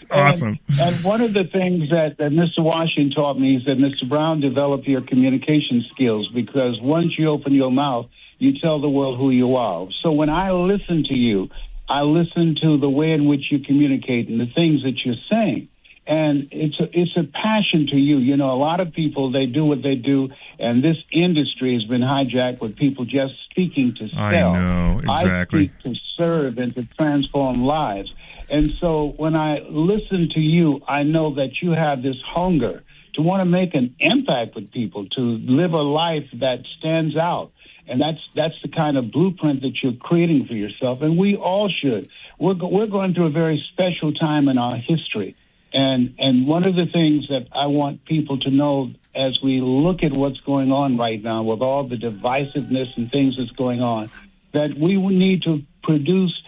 Awesome. And one of the things that Mr. Washington taught me is that, Mr. Brown, develop your communication skills, because once you open your mouth, you tell the world who you are. So when I listen to you, I listen to the way in which you communicate and the things that you're saying. And it's a passion to you. A lot of people, they do what they do, and this industry has been hijacked with people just speaking to sell. I know, exactly. I speak to serve and to transform lives. And so when I listen to you, I know that you have this hunger to want to make an impact with people, to live a life that stands out. And that's the kind of blueprint that you're creating for yourself, and we all should. We're going through a very special time in our history. And one of the things that I want people to know as we look at what's going on right now with all the divisiveness and things that's going on, that we need to produce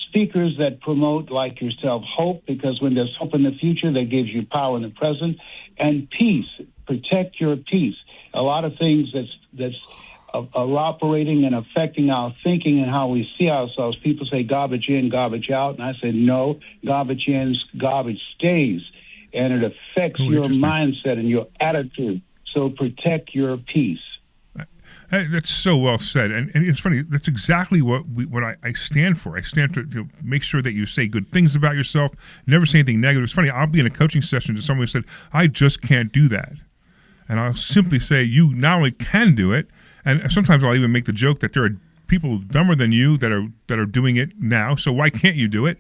speakers that promote, like yourself, hope, because when there's hope in the future, that gives you power in the present, and peace. Protect your peace. A lot of things that's are operating and affecting our thinking and how we see ourselves. People say garbage in, garbage out, and I say no, garbage in, garbage stays, and it affects your mindset and your attitude. So protect your peace. That's so well said, and it's funny. That's exactly what I stand for. I stand to make sure that you say good things about yourself, never say anything negative. It's funny. I'll be in a coaching session to someone who said, "I just can't do that," and I'll simply say, "You not only can do it." And sometimes I'll even make the joke that there are people dumber than you that are doing it now. So why can't you do it?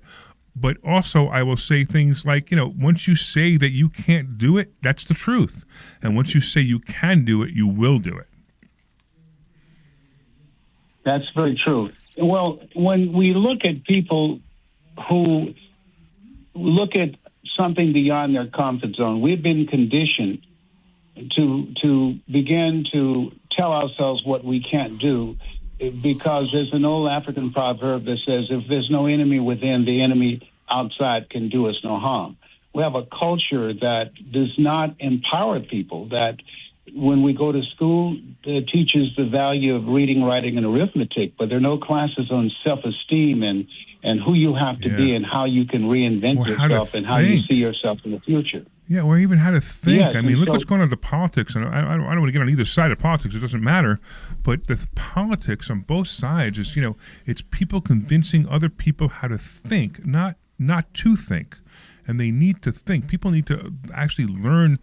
But also I will say things like, once you say that you can't do it, that's the truth. And once you say you can do it, you will do it. That's very true. Well, when we look at people who look at something beyond their comfort zone, we've been conditioned to begin to tell ourselves what we can't do, because there's an old African proverb that says, if there's no enemy within, the enemy outside can do us no harm. We have a culture that does not empower people, that when we go to school, it teaches the value of reading, writing, and arithmetic, but there are no classes on self-esteem and who you have to be and how you can reinvent yourself and how you see yourself in the future. Yeah, or even how to think. Yes, I mean, look what's going on to politics, and I don't want to get on either side of politics. It doesn't matter, but the politics on both sides is, it's people convincing other people how to think, not to think, and they need to think. People need to actually learn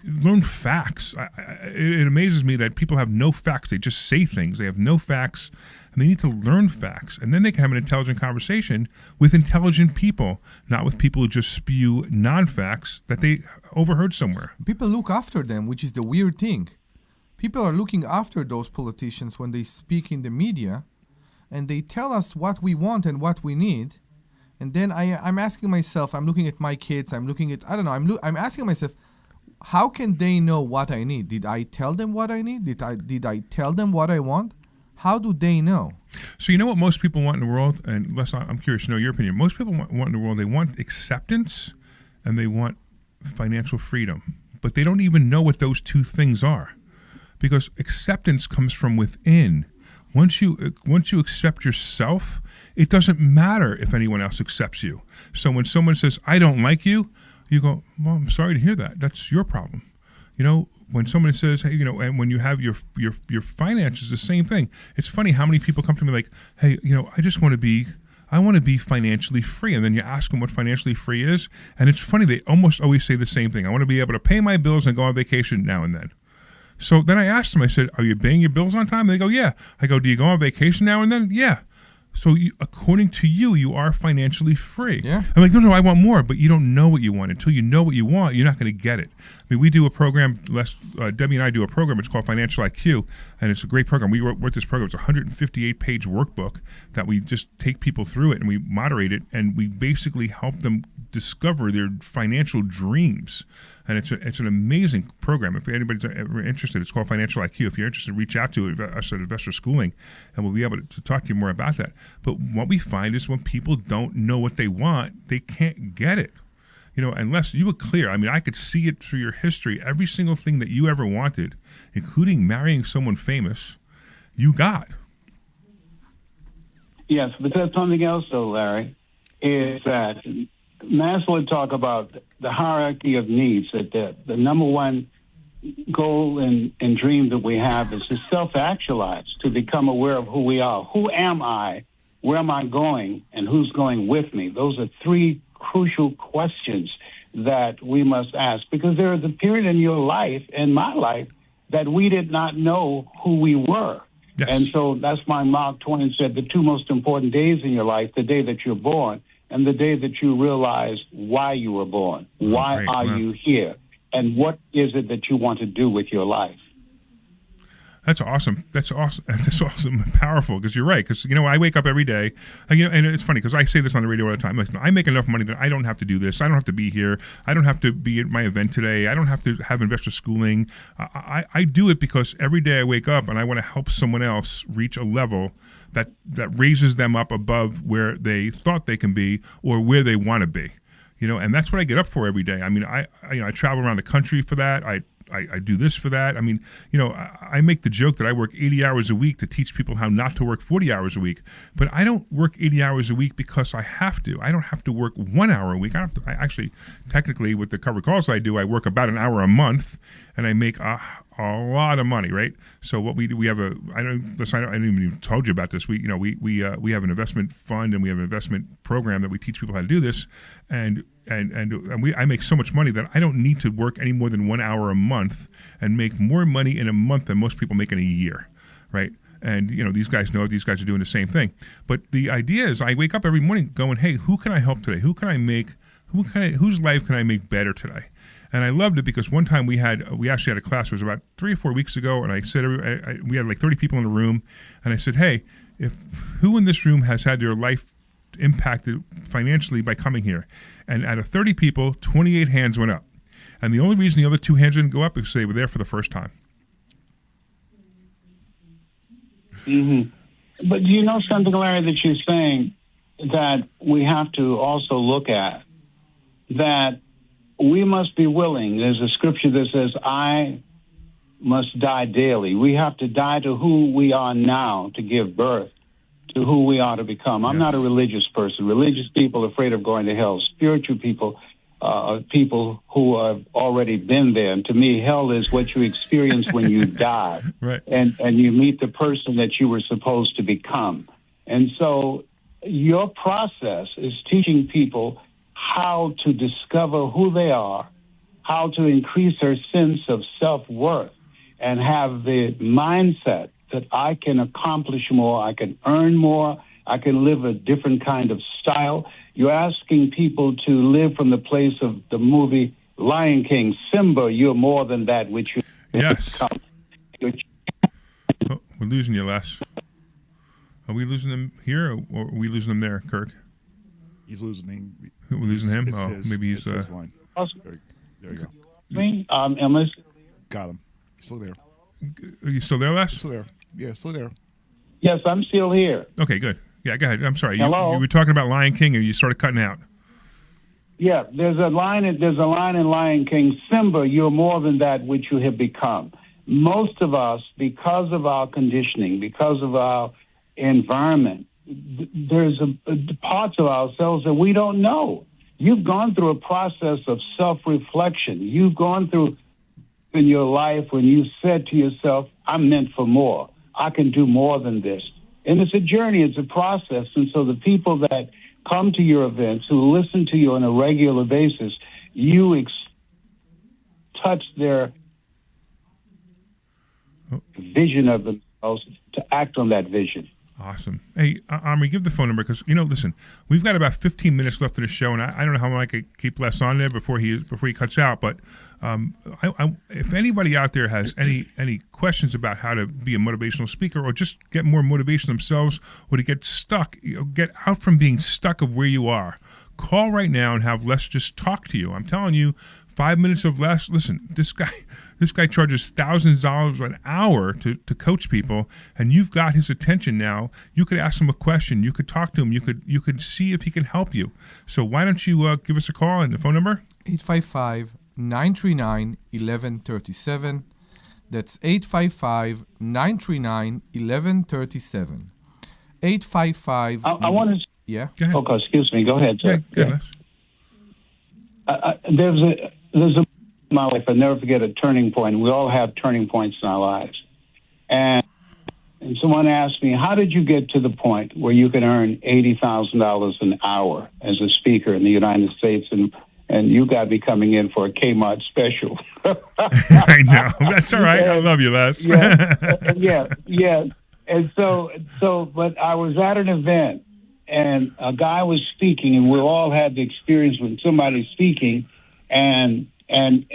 learn facts. It amazes me that people have no facts. They just say things. They have no facts, and they need to learn facts. And then they can have an intelligent conversation with intelligent people, not with people who just spew non-facts that they overheard somewhere. People look after them, which is the weird thing. People are looking after those politicians when they speak in the media, and they tell us what we want and what we need. And then I'm asking myself, I'm looking at my kids, I'm looking at, I don't know, I'm asking myself, how can they know what I need? Did I tell them what I need? Did I tell them what I want? How do they know? So you know what most people want in the world? And Les, I'm curious to know your opinion. Most people want in the world, they want acceptance and they want financial freedom. But they don't even know what those two things are. Because acceptance comes from within. Once you accept yourself, it doesn't matter if anyone else accepts you. So when someone says, I don't like you, you go, well, I'm sorry to hear that. That's your problem. You know, when someone says, hey, you know, and when you have your finances, the same thing. It's funny how many people come to me like, hey, you know, I want to be financially free. And then you ask them what financially free is. And it's funny, they almost always say the same thing. I want to be able to pay my bills and go on vacation now and then. So then I asked them, I said, are you paying your bills on time? And they go, yeah. I go, do you go on vacation now and then? Yeah. So according to you, you are financially free. Yeah. I'm like, no, I want more. But you don't know what you want. Until you know what you want, you're not going to get it. I mean, we do a program, Debbie and I do a program, it's called Financial IQ, and it's a great program. We wrote this program. It's a 158-page workbook that we just take people through it, and we moderate it, and we basically help them discover their financial dreams. And it's an amazing program. If anybody's ever interested, it's called Financial IQ. If you're interested, reach out to us at Investor Schooling, and we'll be able to talk to you more about that. But what we find is when people don't know what they want, they can't get it. You know, unless you were clear. I mean, I could see it through your history. Every single thing that you ever wanted, including marrying someone famous, you got. Yes, but there's something else, though, Larry, is that Maslow talk about the hierarchy of needs, that the number one goal and dream that we have is to self-actualize, to become aware of who we are. Who am I? Where am I going? And who's going with me? Those are three crucial questions that we must ask, because there is a period in your life, in my life, that we did not know who we were. Yes. And so that's why Mark Twain said the two most important days in your life, the day that you're born and the day that you realize why you were born. Why are you here? And what is it that you want to do with your life? That's awesome. That's awesome. That's awesome and powerful, because you're right. Because, you know, I wake up every day, and, you know, and it's funny because I say this on the radio all the time. Listen, I make enough money that I don't have to do this. I don't have to be here. I don't have to be at my event today. I don't have to have investor schooling. I do it because every day I wake up and I want to help someone else reach a level that raises them up above where they thought they can be or where they want to be. You know, and that's what I get up for every day. I mean, I travel around the country for that. I do this for that. I mean, you know, I make the joke that I work 80 hours a week to teach people how not to work 40 hours a week. But I don't work 80 hours a week because I have to. I don't have to work 1 hour a week. I actually, technically, with the covered calls I do, I work about an hour a month, and I make a lot of money, right? So what we have I didn't even told you about this. We have an investment fund, and we have an investment program that we teach people how to do this, and I make so much money that I don't need to work any more than 1 hour a month and make more money in a month than most people make in a year, right? And, you know, these guys know these guys are doing the same thing. But the idea is I wake up every morning going, hey, who can I help today? Whose life can I make better today? And I loved it because one time we actually had a class, it was about 3 or 4 weeks ago, and I said, we had like 30 people in the room, and I said, hey, who in this room has had their life impacted financially by coming here? And out of 30 people, 28 hands went up. And the only reason the other 2 hands didn't go up is because they were there for the first time. Mm-hmm. But do you know something, Larry, that you're saying that we have to also look at? That we must be willing. There's a scripture that says, I must die daily. We have to die to who we are now to give birth to who we are to become. I'm not a religious person. Religious people are afraid of going to hell. Spiritual people are people who have already been there. And to me, hell is what you experience when you die. Right. And you meet the person that you were supposed to become. And so your process is teaching people how to discover who they are, how to increase her sense of self-worth and have the mindset that I can accomplish more, I can earn more, I can live a different kind of style. You're asking people to live from the place of the movie Lion King, Simba, you're more than that which you become. Oh, we're losing you, Les. Are we losing them here, or are we losing them there, Kirk? He's losing. We're losing him? It's his, maybe he's... his line. There you go. Me? Emma? Got him. He's still there. Are you still there, Les? Still there. Yeah, still there. Yes, I'm still here. Okay, good. Yeah, go ahead. I'm sorry. Hello? You were talking about Lion King, and you started cutting out. Yeah, there's a line in Lion King, Simba, you're more than that which you have become. Most of us, because of our conditioning, because of our environment, there's parts of ourselves that we don't know. You've gone through a process of self-reflection. You've gone through in your life when you said to yourself, I'm meant for more. I can do more than this. And it's a journey. It's a process. And so the people that come to your events, who listen to you on a regular basis, you touch their vision of themselves to act on that vision. Awesome. Hey, Omri, give the phone number because, listen, we've got about 15 minutes left of the show, and I don't know how long I could keep Les on there before he cuts out. But if anybody out there has any questions about how to be a motivational speaker or just get more motivation themselves or to get stuck, get out from being stuck of where you are, call right now and have Les just talk to you. I'm telling you, 5 minutes of Les. Listen, this guy charges thousands of dollars an hour to coach people, and you've got his attention now. You could ask him a question. You could talk to him. You could see if he can help you. So why don't you give us a call and the phone number? 855-939-1137. That's 855-939-1137. 855. I want to. Yeah. Go ahead. Okay, excuse me. Go ahead, sir. Yeah, go ahead, There's a my life. I never forget a turning point. We all have turning points in our lives. And someone asked me, how did you get to the point where you can earn $80,000 an hour as a speaker in the United States? And you got me coming in for a Kmart special. I know. That's all right. I love you, Les. Yeah. And but I was at an event, and a guy was speaking, and we all had the experience when somebody's speaking, and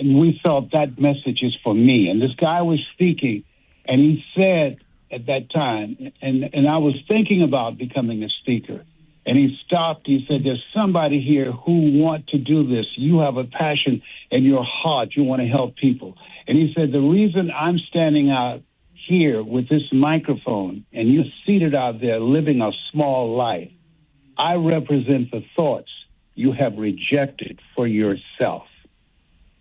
we felt that message is for me. And this guy was speaking, and he said at that time, and I was thinking about becoming a speaker, and he stopped. He said, there's somebody here who want to do this. You have a passion in your heart. You want to help people. And he said, the reason I'm standing out here with this microphone and you're seated out there living a small life, I represent the thoughts you have rejected for yourself.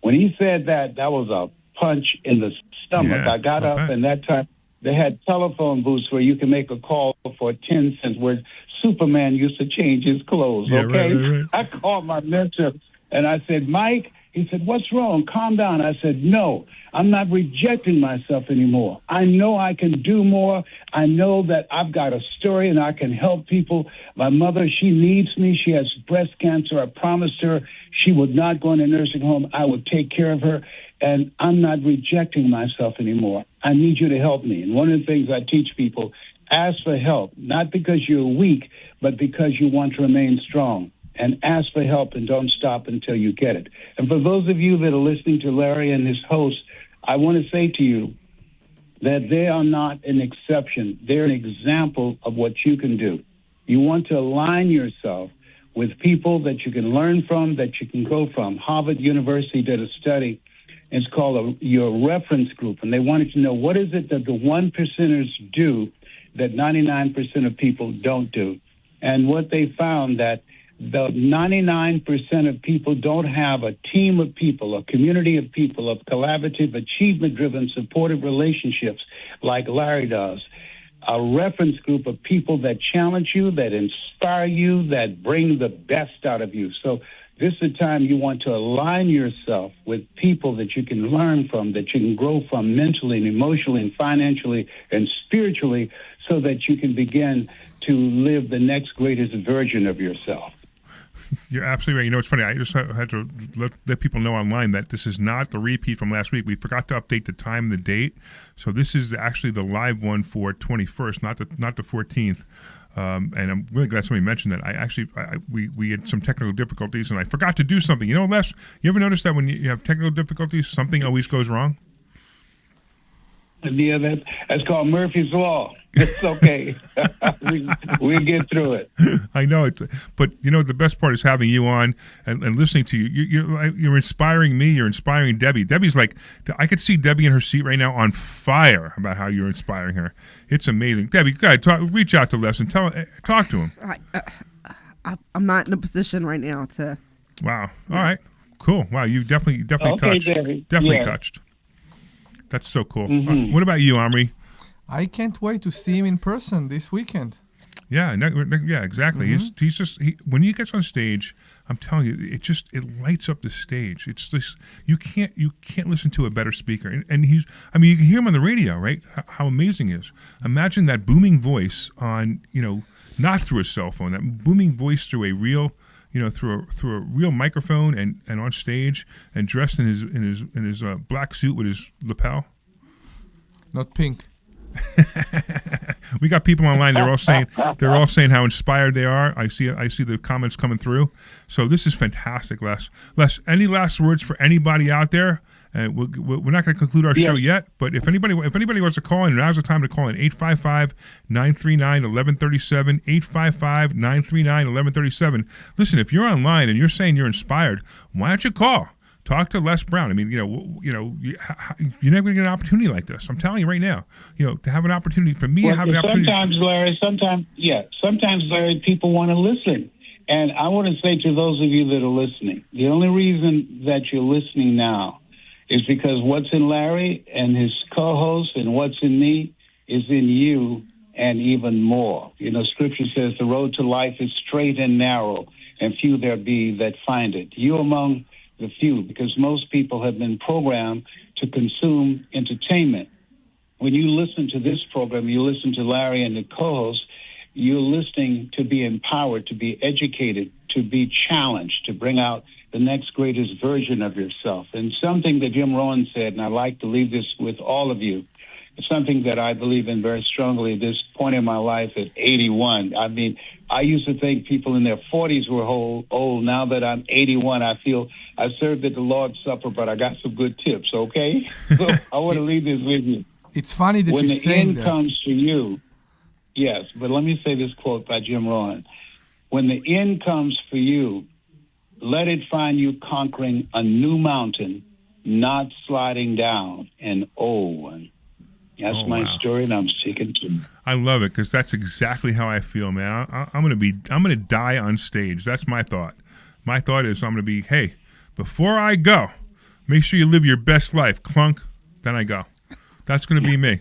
When he said that, that was a punch in the stomach. Yeah, I got up, and that time they had telephone booths where you can make a call for 10 cents, where Superman used to change his clothes, Yeah, okay? right. I called my mentor, and I said, Mike, he said, what's wrong? Calm down. I said, no, I'm not rejecting myself anymore. I know I can do more. I know that I've got a story and I can help people. My mother, she needs me. She has breast cancer. I promised her she would not go in a nursing home. I would take care of her. And I'm not rejecting myself anymore. I need you to help me. And one of the things I teach people, ask for help, not because you're weak, but because you want to remain strong. And ask for help and don't stop until you get it. And for those of you that are listening to Larry and his host, I want to say to you that they are not an exception. They're an example of what you can do. You want to align yourself with people that you can learn from, that you can go from. Harvard University did a study. It's called your reference group. And they wanted to know, what is it that the 1%ers do that 99% of people don't do? And what they found that the 99% of people don't have a team of people, a community of people, of collaborative, achievement-driven, supportive relationships like Larry does. A reference group of people that challenge you, that inspire you, that bring the best out of you. So this is the time you want to align yourself with people that you can learn from, that you can grow from mentally and emotionally and financially and spiritually, so that you can begin to live the next greatest version of yourself. You're absolutely right. You know, it's funny. I just had to let people know online that this is not the repeat from last week. We forgot to update the time and the date, so this is actually the live one for 21st, not the 14th. And I'm really glad somebody mentioned that. We had some technical difficulties, and I forgot to do something. You know, Les, you ever notice that when you have technical difficulties, something always goes wrong? Yeah, that's called Murphy's Law. It's okay. we get through it. I know it, but you know the best part is having you on and listening to you. You're inspiring me. You're inspiring Debbie. Debbie's like, I could see Debbie in her seat right now on fire about how you're inspiring her. It's amazing. Debbie, go ahead, reach out to Les and talk to him. I'm not in a position right now to. Wow. All right. Cool. Wow. You definitely okay, touched. Debbie. Definitely Yeah. touched. That's so cool. Mm-hmm. What about you, Omri? I can't wait to see him in person this weekend. Yeah, exactly. Mm-hmm. He's just when he gets on stage, I'm telling you, it lights up the stage. It's just you can't listen to a better speaker. And you can hear him on the radio, right? How amazing he is. Imagine that booming voice on, not through a cell phone, that booming voice through a real, through a real microphone and on stage and dressed in his black suit with his lapel. Not pink. We got people online. They're all saying how inspired they are. I see the comments coming through. So this is fantastic, Les. Les, any last words for anybody out there? We're not going to conclude our show yet, but if anybody wants to call in, now's the time to call in. 855-939-1137. 855-939-1137. Listen, if you're online and you're saying you're inspired, why don't you call? Talk to Les Brown. I mean, you're never going to get an opportunity like this. I'm telling you right now. To have an opportunity for me to have an opportunity. Sometimes, Larry, people want to listen. And I want to say to those of you that are listening, the only reason that you're listening now is because what's in Larry and his co-host and what's in me is in you and even more. Scripture says the road to life is straight and narrow, and few there be that find it. You among the few, because most people have been programmed to consume entertainment. When you listen to this program, you listen to Larry and the co-host, you're listening to be empowered, to be educated, to be challenged, to bring out the next greatest version of yourself. And something that Jim Rohn said, and I'd like to leave this with all of you, it's something that I believe in very strongly at this point in my life at 81. I mean, I used to think people in their 40s were old. Now that I'm 81, I feel I served at the Lord's Supper, but I got some good tips, okay? So I want to leave this with you. It's funny that when you're saying that. When the end comes for you, yes, but let me say this quote by Jim Rohn. When the end comes for you, let it find you conquering a new mountain, not sliding down an old one. That's my story, and I'm sticking to it. I love it because that's exactly how I feel, man. I'm gonna die on stage. That's my thought. My thought is I'm gonna be, hey, before I go, make sure you live your best life. Clunk, then I go. That's gonna be me.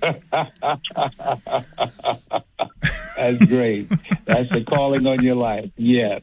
That's great. That's the calling on your life. Yes.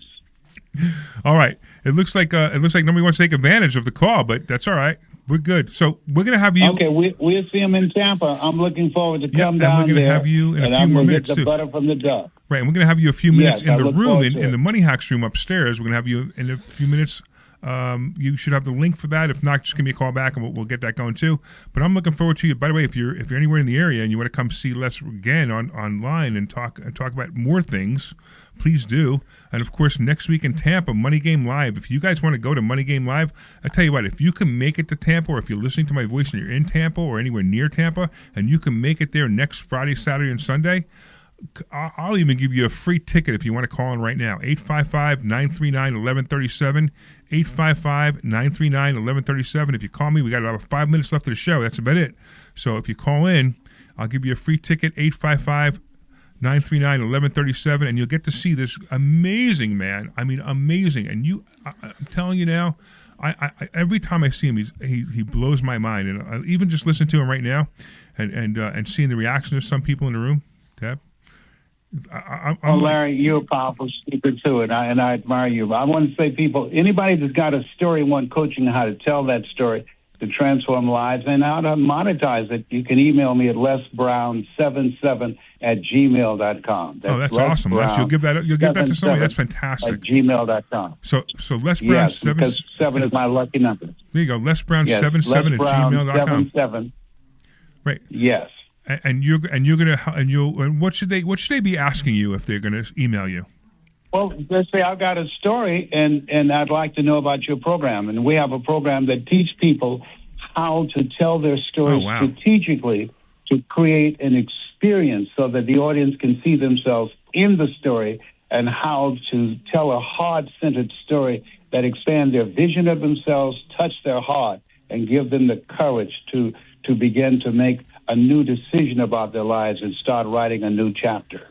All right. It looks like nobody wants to take advantage of the call, but that's all right. We're good. So we're gonna have you. Okay, we'll see him in Tampa. I'm looking forward to come down there. And we're gonna have you in a few more minutes get the too. butter from the duck. Right, and we're gonna have you a few minutes in the room in it. the Money Hacks room upstairs. We're gonna have you in a few minutes. You should have the link for that. If not, just give me a call back and we'll get that going too. But I'm looking forward to you. By the way, if you're anywhere in the area and you want to come see Les again online and talk about more things, please do. And of course, next week in Tampa, Money Game Live. If you guys want to go to Money Game Live, I tell you what, if you can make it to Tampa, or if you're listening to my voice and you're in Tampa or anywhere near Tampa, and you can make it there next Friday, Saturday, and Sunday, I'll even give you a free ticket if you want to call in right now. 855-939-1137. 855-939-1137. If you call me, we got about 5 minutes left of the show. That's about it. So if you call in, I'll give you a free ticket, 855-939-1137, and you'll get to see this amazing man. I mean, amazing. And I'm telling you now, I every time I see him, he blows my mind. And I even just listen to him right now and seeing the reaction of some people in the room. Deb? Larry, you're a powerful speaker too, and I admire you. I want to say, people, anybody that's got a story, want coaching on how to tell that story, to transform lives and how to monetize it, you can email me at lesbrown77@gmail.com. That's awesome, Les. You'll give that to somebody. That's fantastic. At gmail.com. So Les Brown yes, because 7 is my lucky number. There you go, Les Brown 77 at gmail.com. 77. Right. Yes. And what should they be asking you if they're gonna email you? Well, let's say I've got a story and I'd like to know about your program. And we have a program that teaches people how to tell their stories strategically to create an experience so that the audience can see themselves in the story, and how to tell a heart-centered story that expands their vision of themselves, touch their heart, and give them the courage to begin to make a new decision about their lives and start writing a new chapter.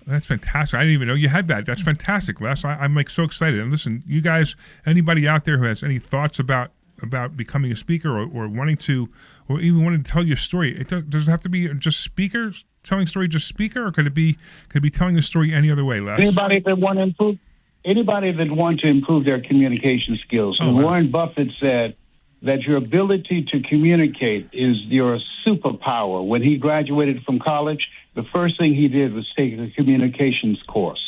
That's fantastic. I didn't even know you had that. That's fantastic, Les. I'm like so excited. And listen, you guys, anybody out there who has any thoughts about becoming a speaker or wanting to, or even wanting to tell your story, does it have to be just speakers telling story, just speaker, or could it be telling the story any other way, Les? Anybody that want to improve their communication skills. Warren Buffett said that your ability to communicate is your superpower. When he graduated from college, the first thing he did was take a communications course.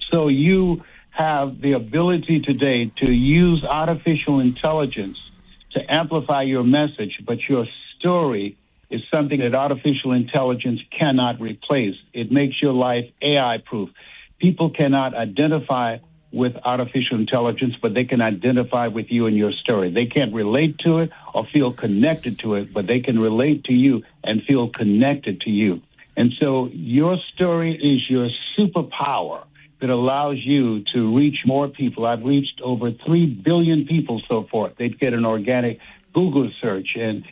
So you have the ability today to use artificial intelligence to amplify your message, but your story is something that artificial intelligence cannot replace. It makes your life AI-proof. People cannot identify with artificial intelligence, but they can identify with you and your story. They can't relate to it or feel connected to it, but they can relate to you and feel connected to you. And so your story is your superpower that allows you to reach more people. I've reached over 3 billion people so far. They'd get an organic Google search, and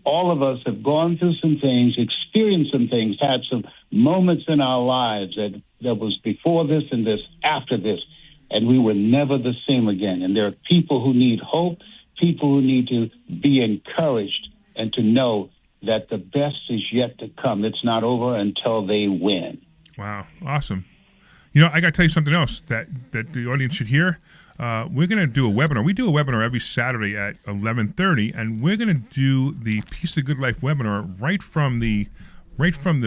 all of us have gone through some things, experienced some things, had some moments in our lives that was before this and this, after this, and we were never the same again. And there are people who need hope, people who need to be encouraged and to know that the best is yet to come. It's not over until they win. Wow, awesome. You know, I got to tell you something else that the audience should hear. We're going to do a webinar. We do a webinar every Saturday at 11:30, and we're going to do the Piece of Good Life webinar right from the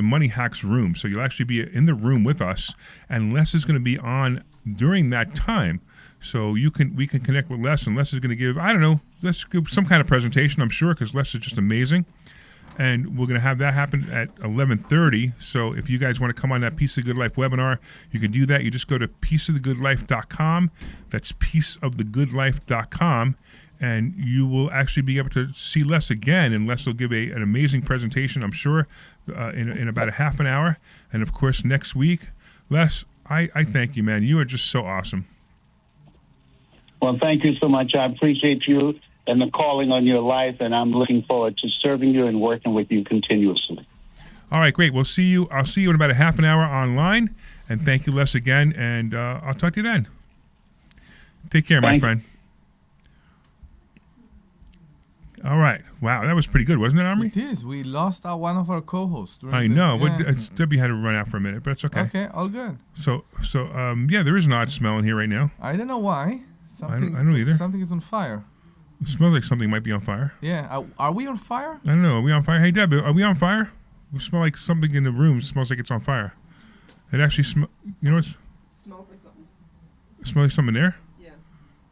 Money Hacks room. So you'll actually be in the room with us, and Les is going to be on during that time. So we can connect with Les, and Les is going to give, let's give some kind of presentation, I'm sure, because Les is just amazing. And we're going to have that happen at 11:30. So if you guys want to come on that Piece of Good Life webinar, you can do that. You just go to pieceofthegoodlife.com. That's pieceofthegoodlife.com. And you will actually be able to see Les again. And Les will give an amazing presentation, I'm sure, in about a half an hour. And, of course, next week, Les, I thank you, man. You are just so awesome. Well, thank you so much. I appreciate you and the calling on your life, and I'm looking forward to serving you and working with you continuously. All right, great. I'll see you in about a half an hour online, and thank you, Les, again, and I'll talk to you then. Take care, my friend. All right. Wow, that was pretty good, wasn't it, Omri? It is. We lost one of our co-hosts. I know. Debbie had to run out for a minute, but it's okay. Okay, all good. So, yeah, there is an odd smell in here right now. I don't know why. I don't either. Something is on fire. It smells like something might be on fire. Yeah. Are we on fire? I don't know. Are we on fire? Hey, Deb, are we on fire? We smell like something in the room. It smells like it's on fire. It actually smells. You know what? It smells like something. It smells like something there? Yeah.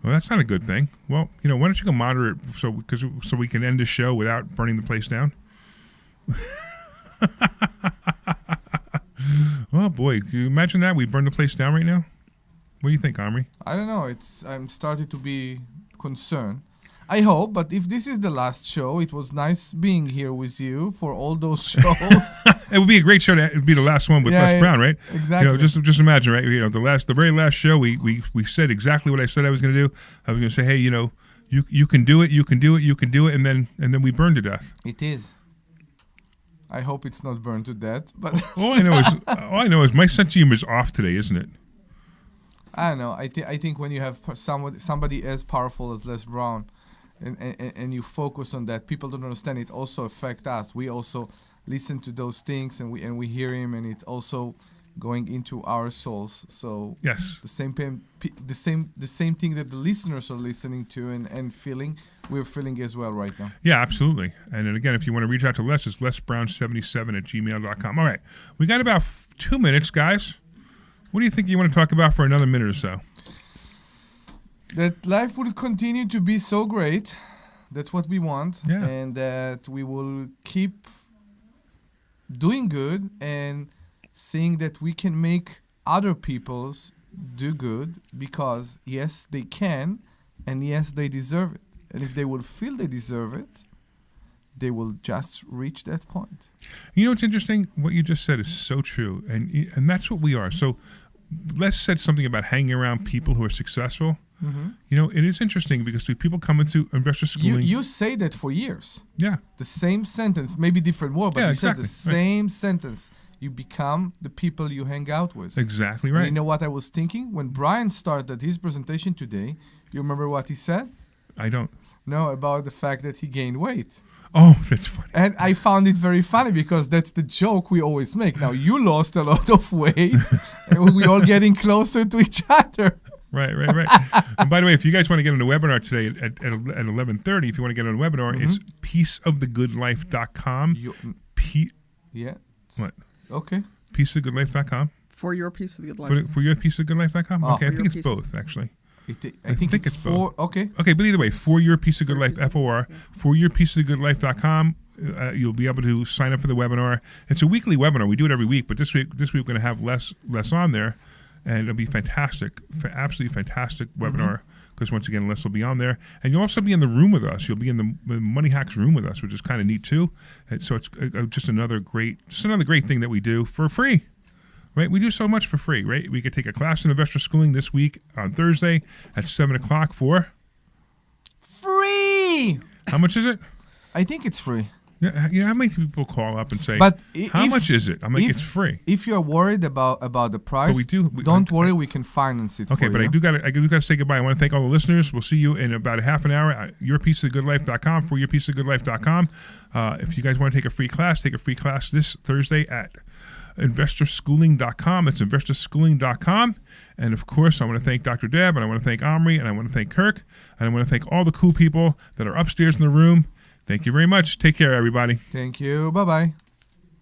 Well, that's not a good thing. Well, why don't you go monitor it so we can end the show without burning the place down? Oh, boy. Can you imagine that? We burn the place down right now? What do you think, Omri? I don't know. I'm starting to be concerned. I hope, but if this is the last show, it was nice being here with you for all those shows. It would be a great show to be the last one with Les Brown, right? Exactly. Just imagine, right? The very last show, we said exactly what I said I was going to do. I was going to say, hey, you can do it, you can do it, you can do it, and then we burned to death. It is. I hope it's not burned to death, but all I know is my sense of humor is off today, isn't it? I don't know. I think when you have somebody as powerful as Les Brown, and you focus on that, people don't understand it also affect us. We also listen to those things and we hear him, and it also going into our souls. So Yes. the same thing that the listeners are listening to and feeling, we're feeling as well right now. Yeah, absolutely. And then again, if you want to reach out to Les, it's lesbrown77@gmail.com. All right. We got about 2 minutes, guys. What do you think you want to talk about for another minute or so? That life will continue to be so great. That's what we want. Yeah. And that we will keep doing good and seeing that we can make other people's do good, because yes, they can, and yes, they deserve it. And if they will feel they deserve it, they will just reach that point. You know what's interesting? What you just said is so true, and that's what we are. So Les said something about hanging around people who are successful. Mm-hmm. You know, it is interesting because we people come into investor schooling. You say that for years. Yeah. The same sentence, maybe different word, but Yeah, you exactly. said the same sentence. You become the people you hang out with. Exactly And right. you know what I was thinking? When Brian started his presentation today, you remember what he said? I don't. No, about the fact that he gained weight. Oh, that's funny. And I found it very funny because that's the joke we always make. Now, you lost a lot of weight, and we're all getting closer to each other. Right. And by the way, if you guys want to get on the webinar today at 11:30, if you want to get on a webinar, it's peaceofthegoodlife.com. Yeah. What? Okay. Peaceofthegoodlife.com. For your piece of the good life. For your peaceofthegoodlife.com? Oh. Okay, I For think your it's piece of- both, actually. I think it's for... both. Okay. Okay, but either way, for your piece of good life, FOR, for your piece of good life.com, you'll be able to sign up for the webinar. It's a weekly webinar. We do it every week, but this week we're going to have less on there, and it'll be fantastic, absolutely fantastic webinar, because once again, Les will be on there. And you'll also be in the room with us. You'll be in the Money Hacks room with us, which is kind of neat too. And so it's just another great thing that we do for free. Right, we do so much for free, right? We could take a class in investor schooling this week on Thursday at 7:00 for Free! how much is it? I think it's free. Yeah, you know how many people call up and say, But "How much is it?" I'm like, "It's free." If you're worried about the price, But don't worry, we can finance it Okay, for but you. I do got to say goodbye. I want to thank all the listeners. We'll see you in about a half an hour at yourpieceofgoodlife.com, for yourpieceofgoodlife.com. If you guys want to take a free class this Thursday at investorschooling.com. That's investorschooling.com. And of course, I want to thank Dr. Deb, and I want to thank Omri, and I want to thank Kirk, and I want to thank all the cool people that are upstairs in the room. Thank you very much. Take care, everybody. Thank you. Bye-bye.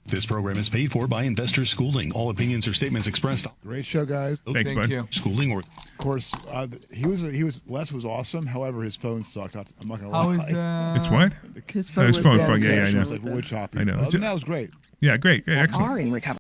This program is paid for by Investor Schooling. All opinions or statements expressed on Great show, guys. Thanks, Thank bud. you. schooling or Of course, Les was awesome. However, his phone sucked. I'm not gonna How lie. is It's what? His Oh, phone his was phone dead. fuck, yeah, I It know. was like wood choppy. I know. Other than that was great. Yeah, great. Excellent. Are in recovery.